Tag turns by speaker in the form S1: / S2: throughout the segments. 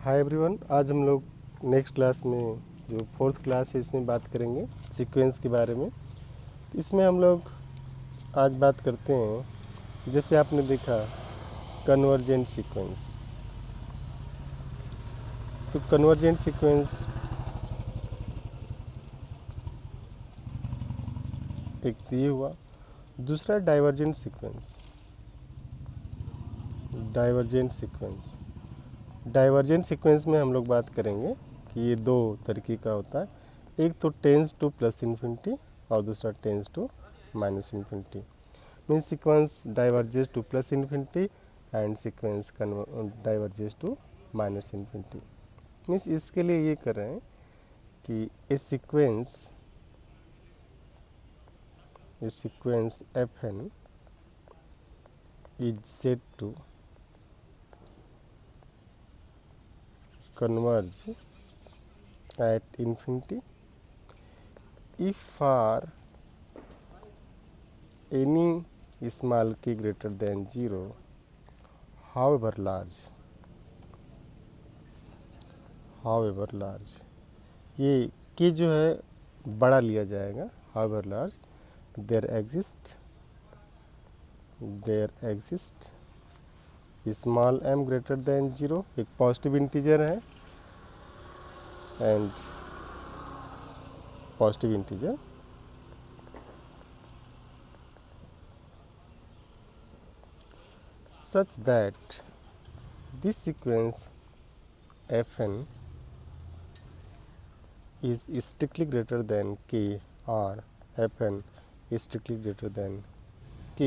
S1: Hi everyone, आज हम लोग नेक्स्ट क्लास में जो फोर्थ क्लास है इसमें बात करेंगे सीक्वेंस के बारे में। तो इसमें हम लोग आज बात करते हैं, जैसे आपने देखा कन्वर्जेंट सीक्वेंस। तो कन्वर्जेंट सीक्वेंस एक तो ये हुआ, दूसरा divergent sequence. Divergent sequence divergent sequence में हम लोग बात करेंगे कि ये दो तरीके का होता है। एक तो टेंस टू प्लस इन्फिनिटी और दूसरा tends to minus infinity. Means sequence diverges to plus infinity and sequence diverges to minus infinity. Means इसके लिए ये कर रहे हैं कि a sequence f n is said to converge at infinity if for any small k greater than 0 however large ये k जो है बड़ा लिया जाएगा however large there exist small m greater than 0 एक पॉजिटिव इंटीजर है and positive integer such that this sequence fn is strictly greater than k or fn is strictly greater than k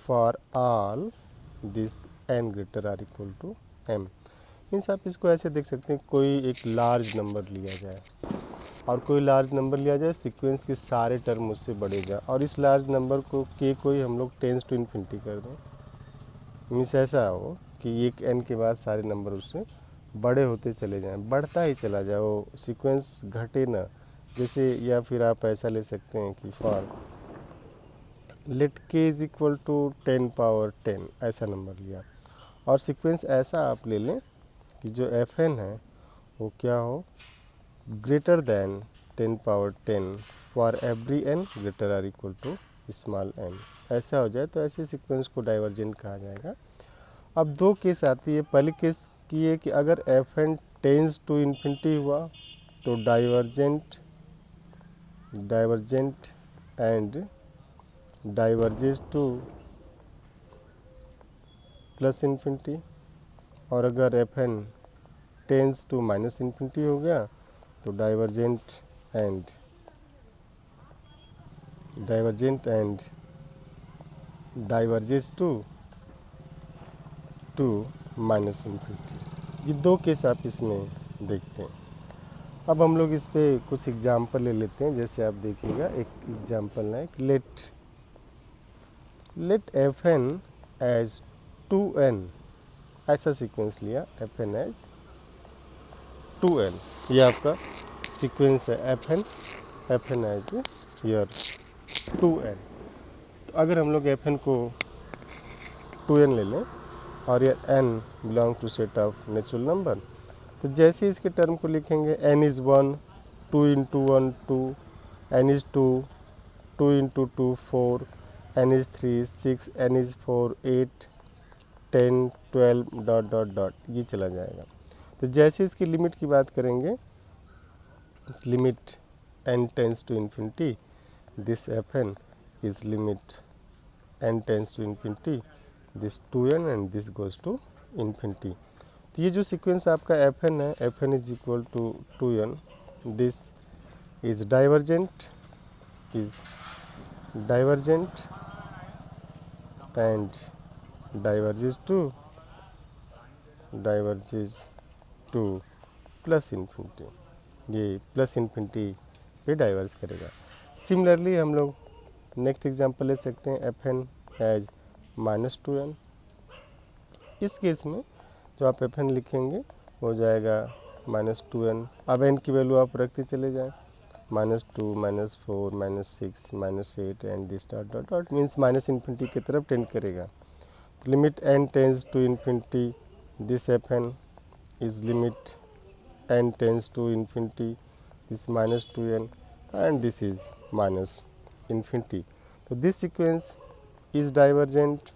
S1: for all this n greater or equal to m। Means आप इसको ऐसे देख सकते हैं, कोई एक large number लिया जाए और कोई लार्ज नंबर लिया जाए, सीक्वेंस के सारे टर्म उससे बढ़े जाए और इस लार्ज नंबर को के कोई हम लोग टेंस टू इन्फिनिटी कर दें। मीन्स ऐसा हो कि एक एन के बाद सारे नंबर उससे बड़े होते चले जाएं, बढ़ता ही चला जाए, वो सीक्वेंस घटे ना। जैसे या फिर आप ऐसा ले सकते हैं कि फॉर लेट के इज इक्वल टू 10 पावर 10 ऐसा नंबर लिया और सीक्वेंस ऐसा आप ले लें कि जो एफ एन है वो क्या हो, greater than 10 power 10 for every n greater or equal to small n. ऐसा हो जाए तो ऐसे सीक्वेंस को डाइवर्जेंट कहा जाएगा। अब दो केस आती है। पहली केस की है कि अगर f n tends to infinity हुआ तो divergent and diverges to plus infinity, और अगर f n tends to minus infinity हो गया तो divergent and diverges to minus infinity. ये दो केस आप इसमें देखते हैं। अब हम लोग इस पे कुछ एग्जाम्पल ले लेते हैं। जैसे आप देखिएगा, एक एग्जाम्पल है कि late f n as 2n, ऐसा सीक्वेंस लिया एफ एन एज 2n। ये आपका सीक्वेंस है f n as your 2n। तो अगर हम लोग एफ एन को 2n ले लें और ये n belong to set of natural number, तो जैसे इसके टर्म को लिखेंगे n is 1, 2 into 1 2, n is 2, 2 into 2 4, n is 3 6, n is 4 8 10 12 dot dot dot ये चला जाएगा। तो जैसे इसकी लिमिट की बात करेंगे, limit n tends to infinity, this f n is limit n tends to infinity, this 2n and this goes to infinity. तो ये जो सीक्वेंस आपका एफ एन है, f n is equal to 2n, this is divergent and diverges to plus infinity. ये plus infinity पे diverge करेगा। Similarly हम लोग नेक्स्ट एग्जांपल ले सकते हैं, एफ एन एज -2n। इस केस में जो आप एफ एन लिखेंगे हो जाएगा -2n। अब n की वैल्यू आप रखते चले जाएं, -2 -4 -6 -8 and this dot dot dot, means minus infinity की तरफ टेंड करेगा। Limit n tends to infinity, this f n is limit n tends to infinity, this minus 2n, and this is minus infinity. So this sequence is divergent,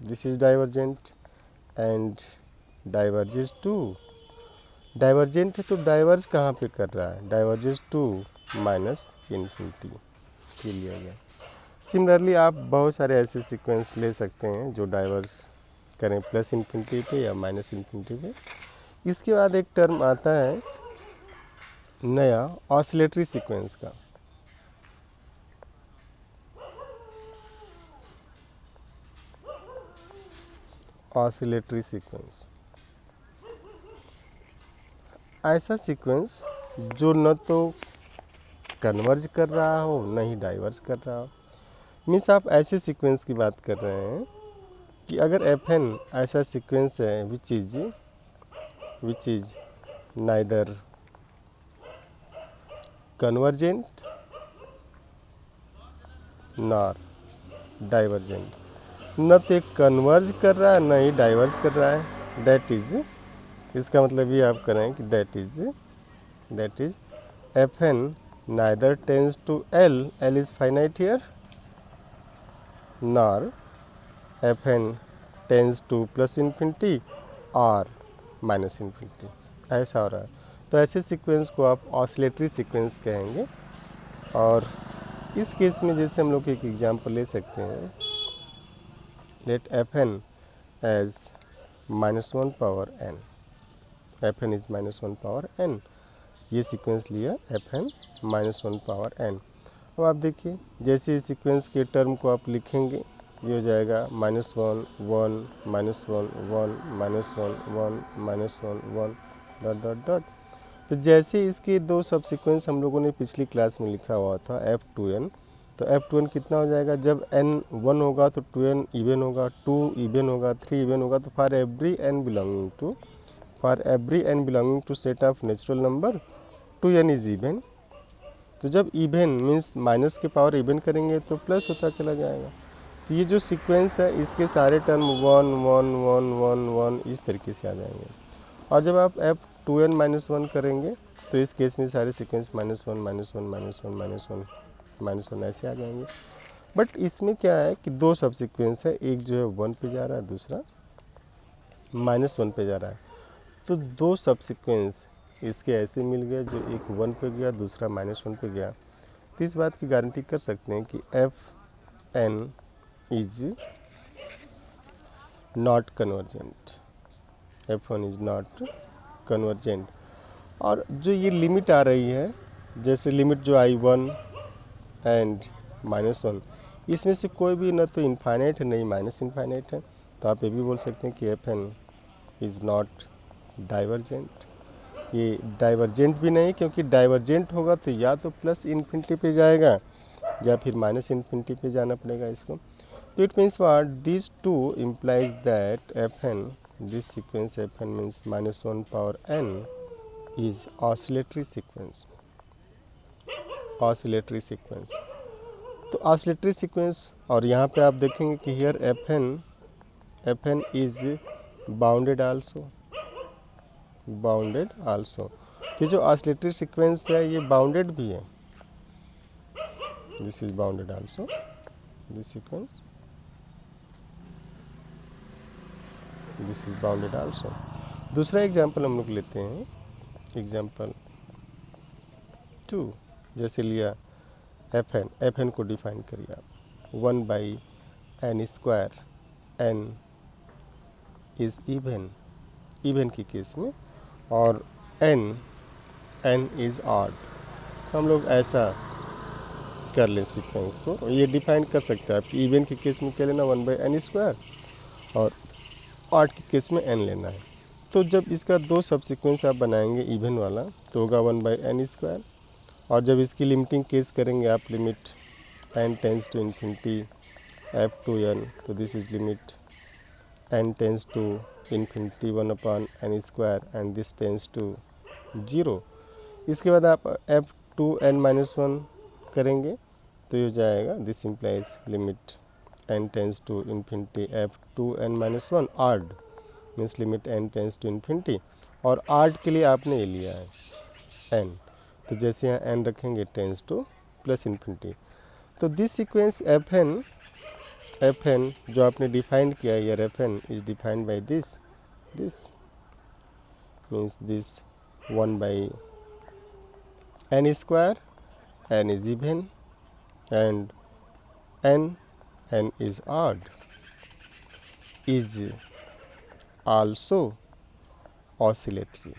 S1: this is divergent and diverges to, divergent है तो diverge कहाँ पे कर रहा है, diverges to minus infinity ये लिया गया। सिमिलरली आप बहुत सारे ऐसे सीक्वेंस ले सकते हैं जो डाइवर्ज करें प्लस इन्फिनिटी पे या माइनस इन्फिनिटी पे। इसके बाद एक टर्म आता है नया ऑसिलेटरी सीक्वेंस का। ऑसिलेटरी सीक्वेंस ऐसा सीक्वेंस जो न तो कन्वर्ज कर रहा हो न ही डाइवर्ज कर रहा हो। मीन्स आप ऐसे सीक्वेंस की बात कर रहे हैं कि अगर एफ एन ऐसा सीक्वेंस है which is neither convergent nor divergent, न तो कन्वर्ज कर रहा है न ही डाइवर्ज कर रहा है, दैट इज, इसका मतलब ये आप करें कि that is f n neither tends to l, l is finite here, nor f n tends to plus infinity और माइनस इन्फिनिटी, ऐसा हो रहा है। तो ऐसे सीक्वेंस को आप ऑसिलेटरी सीक्वेंस कहेंगे। और इस केस में जैसे हम लोग एक एग्जांपल ले सकते हैं, let f n as -1 power n, f n is -1 power n, ये सीक्वेंस लिया एफ एन -1 पावर n। अब आप देखिए जैसे इस सीक्वेंस के टर्म को आप लिखेंगे ये हो जाएगा -1 1 -1 1 -1 1 -1 डॉट डॉट डॉट। तो जैसे इसके दो सब सीक्वेंस हम लोगों ने पिछली क्लास में लिखा हुआ था f2n, तो f2n कितना हो जाएगा, जब n 1 होगा तो 2n इवन होगा, 2 इवन होगा, 3 इवन होगा। तो for every n belonging to set of natural number 2n is even. तो जब इवन मीन्स माइनस के पावर इवन करेंगे तो प्लस होता चला जाएगा। तो ये जो सीक्वेंस है इसके सारे टर्म 1 1 1 1 1 इस तरीके से आ जाएंगे। और जब आप f2n -1 करेंगे तो इस केस में सारे सीक्वेंस -1 -1 -1 -1 ऐसे आ जाएंगे। बट इसमें क्या है कि दो सब सीक्वेंस है, एक जो है 1 पे जा रहा है, दूसरा -1 पे जा रहा है। तो दो सब सीक्वेंस इसके ऐसे मिल गए, जो एक 1 पे गया दूसरा -1 पे गया। तो इस बात की गारंटी कर सकते हैं कि fn is not convergent, f1 is not convergent. और जो ये लिमिट आ रही है, जैसे लिमिट जो आई 1 एंड -1, इसमें से कोई भी ना तो इनफाइनाइट है नहीं माइनस इनफाइनाइट है। तो आप ये भी बोल सकते हैं कि fn इज़ नॉट डाइवर्जेंट। ये डाइवर्जेंट भी नहीं, क्योंकि डाइवर्जेंट होगा तो या तो प्लस इन्फिनिटी पे जाएगा या फिर माइनस इन्फिनिटी पे जाना पड़ेगा इसको। तो it means what, this two implies that fn, this sequence fn means -1 power n is oscillatory sequence, oscillatory sequence। तो oscillatory sequence, और यहाँ पे आप देखेंगे कि here fn is bounded also, bounded also. तो जो ऑसिलेटरी सीक्वेंस है ये बाउंडेड भी है, this is bounded also, this sequence, this is bounded also. दूसरा एग्जांपल हम लोग लेते हैं, एग्जांपल 2। जैसे लिया fn को डिफाइन करिए आप 1/n², n इज इवन की केस में, और n इज़ ऑड। तो हम लोग ऐसा कर लें सीक्वेंस को, ये डिफाइन कर सकते हैं आप कि इवन के केस में क्या लेना 1/n², और ऑड के केस में n लेना है। तो जब इसका दो सब सीक्वेंस आप बनाएंगे इवन वाला तो होगा 1/n², और जब इसकी लिमिटिंग केस करेंगे आप limit n tends to infinity f2n, तो this is limit n tends to infinity 1/n² and this tends to 0। इसके बाद आप f2n -1 करेंगे तो ये हो जाएगा, this implies limit n tends to infinity f2n -1 odd, means limit n tends to infinity और आर्ट के लिए आपने ये लिया है n, तो जैसे यहाँ n रखेंगे टेंस टू प्लस इन्फिनिटी। तो दिस सीक्वेंस fn जो आपने डिफाइंड किया है, यार fn is defined by this means this 1 by n square, n is even and n is odd, is also oscillatory,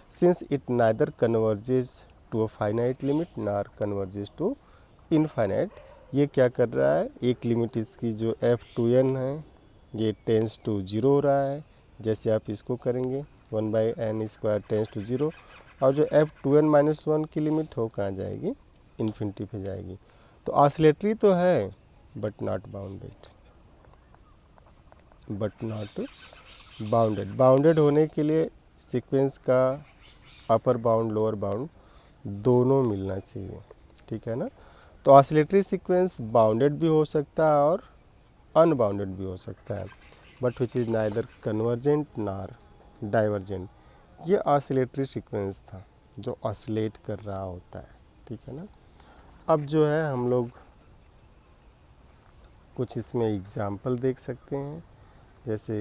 S1: since it neither converges to a finite limit nor converges to infinite। ये क्या कर रहा है, एक limit इसकी जो f2n है ये टेंस टू 0 हो रहा है, जैसे आप इसको करेंगे 1 by n square tends to 0, और जो f2n माइनस 1 की लिमिट हो कहाँ जाएगी, इन्फिनिटी पे जाएगी। तो ऑसिलेटरी तो है बट नॉट बाउंडेड। बाउंडेड होने के लिए सीक्वेंस का अपर बाउंड लोअर बाउंड दोनों मिलना चाहिए, ठीक है ना। तो ऑसिलेटरी सीक्वेंस बाउंडेड भी हो सकता है और अनबाउंडेड भी हो सकता है, but which is neither convergent nor divergent. ये ऑसिलेटरी सीक्वेंस था जो ऑसिलेट कर रहा होता है, ठीक है ना। अब जो है हम लोग कुछ इसमें एग्जाम्पल देख सकते हैं। जैसे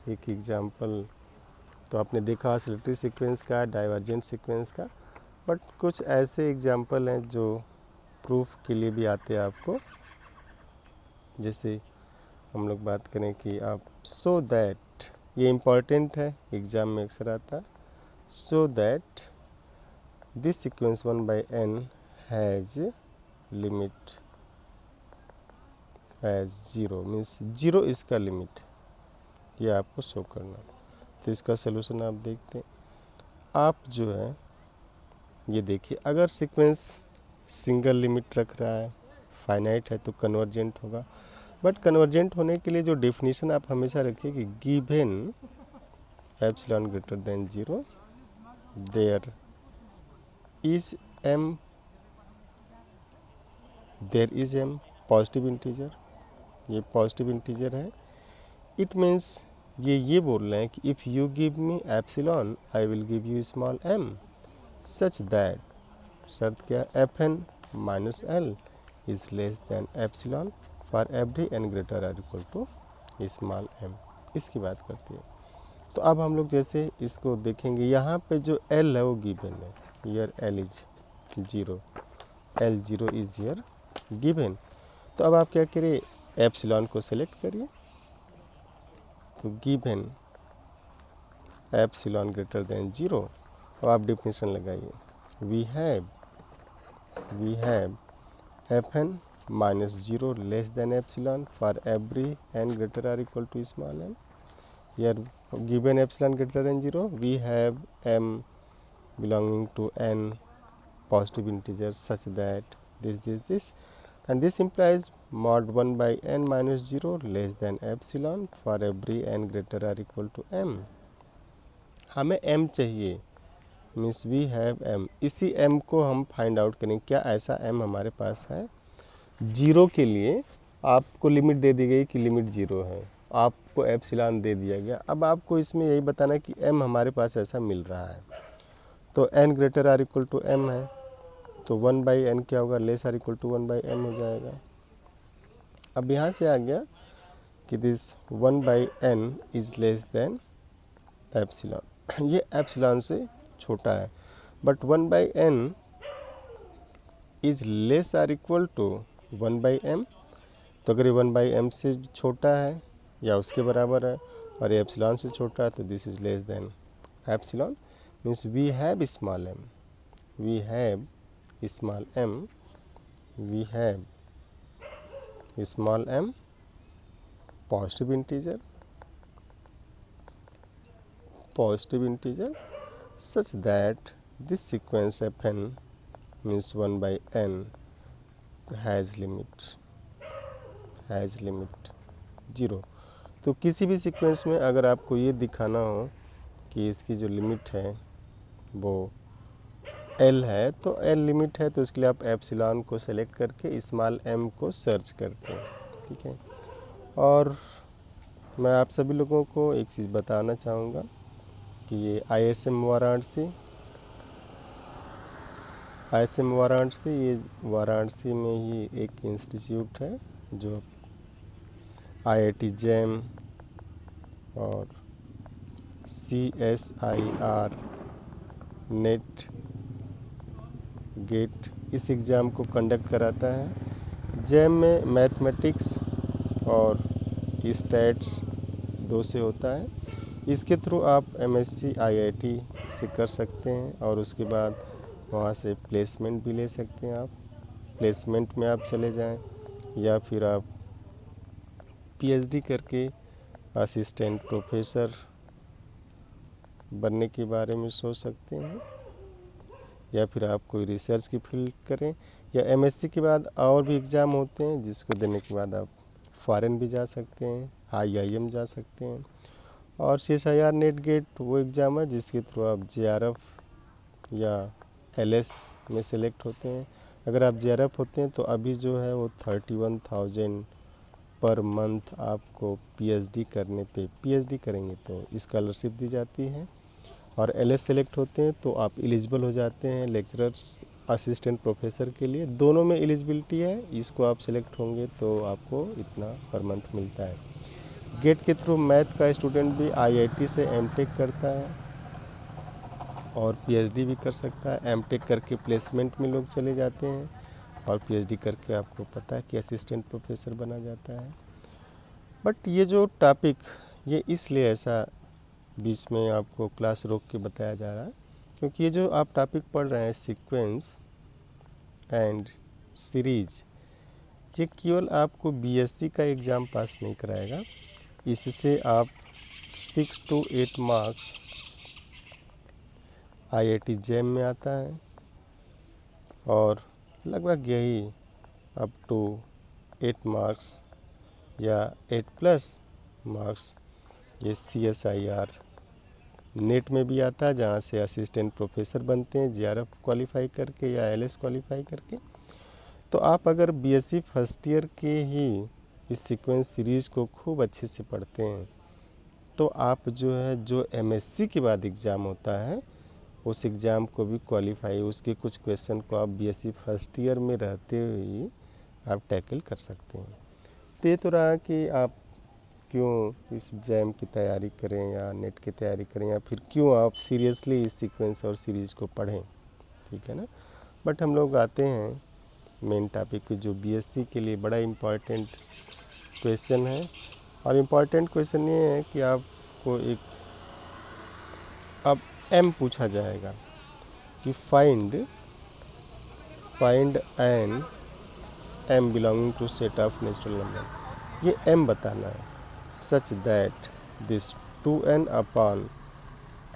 S1: एक एग्जाम्पल तो आपने देखा ऑसिलेटरी सीक्वेंस का, डाइवर्जेंट सीक्वेंस का, बट कुछ ऐसे एग्जाम्पल हैं जो प्रूफ के लिए भी आते हैं आपको। जैसे हम लोग बात करें कि आप सो दैट, ये इम्पॉर्टेंट है, एग्ज़ाम में अक्सर आता है, so that this sequence 1 by n has limit as 0, means 0 इसका लिमिट, ये आपको शो करना। तो इसका सलूशन आप देखते हैं। आप जो है ये देखिए, अगर सीक्वेंस सिंगल लिमिट रख रहा है, फाइनाइट है, तो कन्वर्जेंट होगा। बट कन्वर्जेंट होने के लिए जो डेफिनेशन आप हमेशा रखिए कि given epsilon greater than 0 there is m positive integer, ये पॉजिटिव इंटीजर है। इट मीन्स ये बोल रहे हैं कि if you give me epsilon I will give you small m such that, शर्त क्या, fn minus l is less than epsilon for every n greater or equal to small m। इसकी बात करती है। तो अब हम लोग जैसे इसको देखेंगे, यहाँ पे जो l है वो गिवन है, यर l is 0, l0 is year given. तो अब आप क्या करिए, एप्सिलॉन को सेलेक्ट करिए, तो गिवन एप्सिलॉन ग्रेटर देन 0, अब आप डिफिनेशन लगाइए, we have fn minus 0 less than epsilon for every n greater or equal to small m। Here given epsilon greater than 0, we have m belonging to n positive integers such that this and this implies mod 1 by n minus 0 less than epsilon for every n greater or equal to m। हमें m चाहिए, means we have m। इसी m को हम find out करेंगे, क्या ऐसा m हमारे पास है। 0 के लिए आपको लिमिट दे दी गई कि लिमिट 0 है, आपको एप्सिलॉन दे दिया गया। अब आपको इसमें यही बताना है कि m हमारे पास ऐसा मिल रहा है, तो n greater or equal to m है, तो 1 बाई n क्या होगा, less or equal to 1 by m हो जाएगा। अब यहाँ से आ गया कि this 1 by n is less than epsilon, ये एप्सिलॉन से छोटा है, but 1 by n is less or equal to 1 by m। तो अगर ये 1 बाई m से छोटा है या उसके बराबर है और ये एप्सिलॉन से छोटा है, तो this is less than epsilon, means we have small m, we have small m, we have small m positive integer such that this sequence fn means 1 by n has limit 0। तो किसी भी sequence में अगर आपको ये दिखाना हो कि इसकी जो लिमिट है वो l है, तो l लिमिट है, तो इसके लिए आप एप्सिलॉन को सेलेक्ट करके स्मॉल m को सर्च करते हैं, ठीक है। और मैं आप सभी लोगों को एक चीज़ बताना चाहूँगा कि ये ISM वाराणसी ये वाराणसी में ही एक इंस्टीट्यूट है जो IIT जैम और CSIR नेट गेट इस एग्ज़ाम को कंडक्ट कराता है। जैम में मैथमेटिक्स और स्टैट्स 2 से होता है। इसके थ्रू आप MSc IIT से कर सकते हैं और उसके बाद वहाँ से प्लेसमेंट भी ले सकते हैं। आप प्लेसमेंट में आप चले जाएं या फिर आप PhD करके असिस्टेंट प्रोफेसर बनने के बारे में सोच सकते हैं, या फिर आप कोई रिसर्च की फील्ड करें, या MSc के बाद और भी एग्ज़ाम होते हैं जिसको देने के बाद आप फॉरेन भी जा सकते हैं, IIM जा सकते हैं। और CSIR नेट गेट वो एग्ज़ाम है जिसके थ्रू आप JRF या LS में सेलेक्ट होते हैं। अगर आप JRF होते हैं तो अभी जो है वो 31,000 पर मंथ आपको PhD करने पे PhD करेंगे तो स्कॉलरशिप दी जाती है। और LS सेलेक्ट होते हैं तो आप एलिजिबल हो जाते हैं लेक्चरर्स असिस्टेंट प्रोफेसर के लिए। दोनों में एलिजिबिलिटी है। इसको आप सेलेक्ट होंगे तो आपको इतना पर मंथ मिलता है। गेट के थ्रू मैथ का स्टूडेंट भी IIT से MTech करता है और PhD भी कर सकता है। MTech करके प्लेसमेंट में लोग चले जाते हैं और PhD करके आपको पता है कि असिस्टेंट प्रोफेसर बना जाता है। बट ये जो टॉपिक ये इसलिए ऐसा बीच में आपको क्लास रोक के बताया जा रहा है क्योंकि ये जो आप टॉपिक पढ़ रहे हैं सीक्वेंस एंड सीरीज, ये केवल आपको BSc का एग्ज़ाम पास नहीं कराएगा। इससे आप 6 to 8 मार्क्स IIT जैम में आता है और लगभग यही अप टू 8 मार्क्स या 8+ मार्क्स ये CSIR नेट में भी आता है, जहाँ से असिस्टेंट प्रोफेसर बनते हैं JRF क्वालिफाई करके या LS क्वालिफाई करके। तो आप अगर BSc फर्स्ट ईयर के ही इस सीक्वेंस सीरीज़ को खूब अच्छे से पढ़ते हैं तो आप जो है जो MSc के बाद एग्ज़ाम होता है उस एग्ज़ाम को भी क्वालिफाई, उसके कुछ क्वेश्चन को आप BSc फर्स्ट ईयर में रहते हुए आप टैकल कर सकते हैं। तो ये तो रहा कि आप क्यों इस जैम की तैयारी करें या नेट की तैयारी करें या फिर क्यों आप सीरियसली इस सीक्वेंस और सीरीज़ को पढ़ें, ठीक है ना। बट हम लोग आते हैं मेन टॉपिक जो BSc के लिए बड़ा इम्पॉर्टेंट क्वेश्चन है। और इम्पॉर्टेंट क्वेश्चन ये है कि आपको एक अब M पूछा जाएगा कि find an M belonging to set of natural number. ये M बताना है such that this 2n upon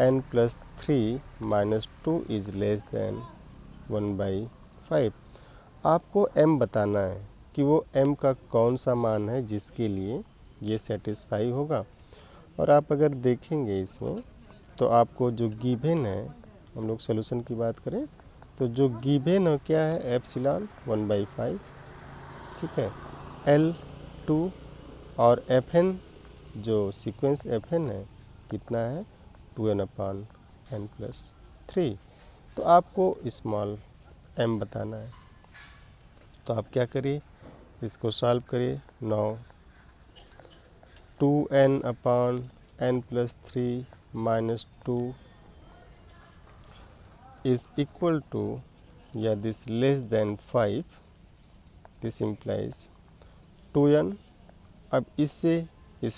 S1: n plus 3 minus 2 is less than 1/5। आपको M बताना है कि वो M का कौन सा मान है जिसके लिए ये सेटिस्फाई होगा। और आप अगर देखेंगे इसमें तो आपको जो गिवन है, हम लोग सोल्यूशन की बात करें तो जो गिवन है क्या है एप्सिलॉन 1/5, ठीक है, L2 और Fn जो सीक्वेंस Fn है कितना है 2n/n+3। तो आपको स्मॉल m बताना है। तो आप क्या करिए, इसको सॉल्व करिए। Now 2n/n+3 minus 2 is equal to या this less than 5, this implies 2n। अब इसमें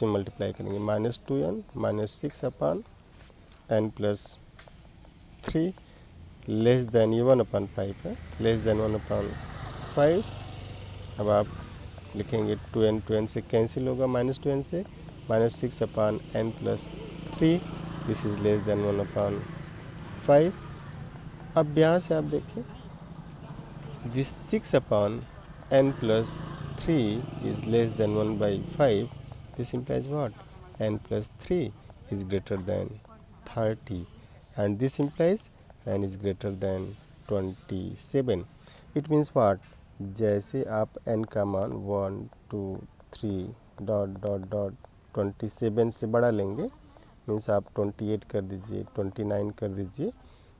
S1: मल्टीप्लाई करेंगे -2n -6/n+3 लेस देन ये 1/5 है, लेस देन 1/5। अब आप लिखेंगे 2n से कैंसिल होगा, -2n से -6/n+3 this is less than 1/5। अब यहाँ से आप देखें this 6/n+3 is less than 1/5। This implies what? n+3 is greater than 30 and this implies n is greater than 27। It means what? जैसे आप n का मान 1 2 3 ... 27 से बड़ा लेंगे, मीन्स आप 28 कर दीजिए, 29 कर दीजिए,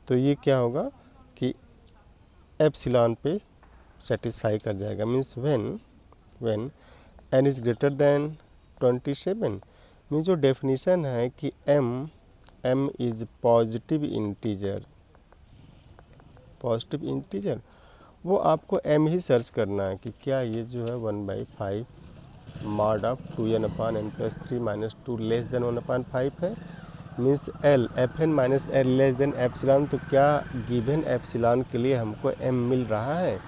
S1: तो ये क्या होगा कि एप्सिलॉन पे सेटिस्फाई कर जाएगा। Means when n is greater than 27, means जो डेफिनेशन है कि m इज़ पॉजिटिव इंटीजर, वो आपको m ही सर्च करना है कि क्या ये जो है 1/5 mod of 2n/n+3 - 2 less than 1/5 है। Means l f n minus l less than epsilon, तो क्या गिवन एप्सिलॉन के लिए हमको m मिल रहा है।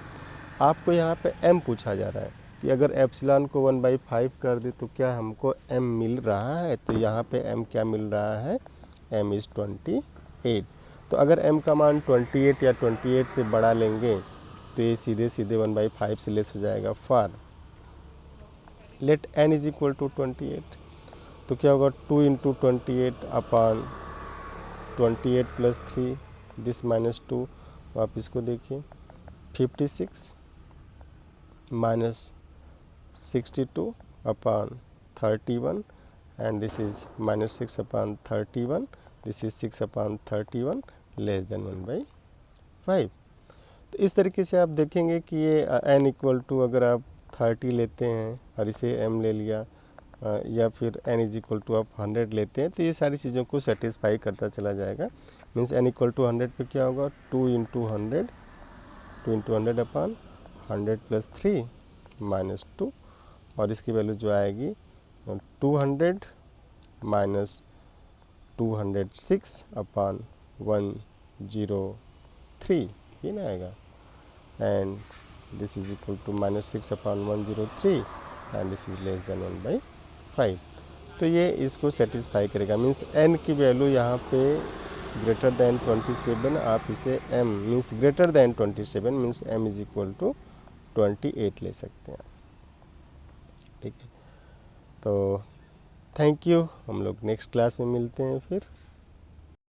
S1: आपको यहाँ पे m पूछा जा रहा है कि अगर एप्सिलॉन को 1/5 कर दे तो क्या हमको m मिल रहा है, तो यहाँ पे m क्या मिल रहा है, m इज़ 28। तो अगर m का मान 28 या 28 से बड़ा लेंगे तो ये सीधे 1/5 से लेस हो जाएगा। For let n is equal to 28, तो क्या होगा 2 × 28 अपॉन 28 + 3 दिस -2, आप इसको देखिए 56 -62 upon 31 and this is -6 upon 31, this is 6 upon 31 less than 1/5। तो इस तरीके से आप देखेंगे कि ये n इक्वल टू अगर आप 30 लेते हैं और इसे m ले लिया, या फिर n इज इक्वल टू आप 100 लेते हैं, तो ये सारी चीज़ों को सेटिस्फाई करता चला जाएगा। मीन्स n इक्वल टू 100 पे क्या होगा 2 × 100 अपॉन 100 + 3 -2, और इसकी वैल्यू जो आएगी 200 - 206 अपॉन 103, ये ना आएगा, and this is equal to -6 upon 103 and this is less than 1/5। तो ये इसको सेटिस्फाई करेगा। मीन्स n की वैल्यू यहाँ पे ग्रेटर देन 27, आप इसे m means greater than 27 means m is equal to 28 ले सकते हैं। ठीक है, तो थैंक यू, हम लोग नेक्स्ट क्लास में मिलते हैं फिर।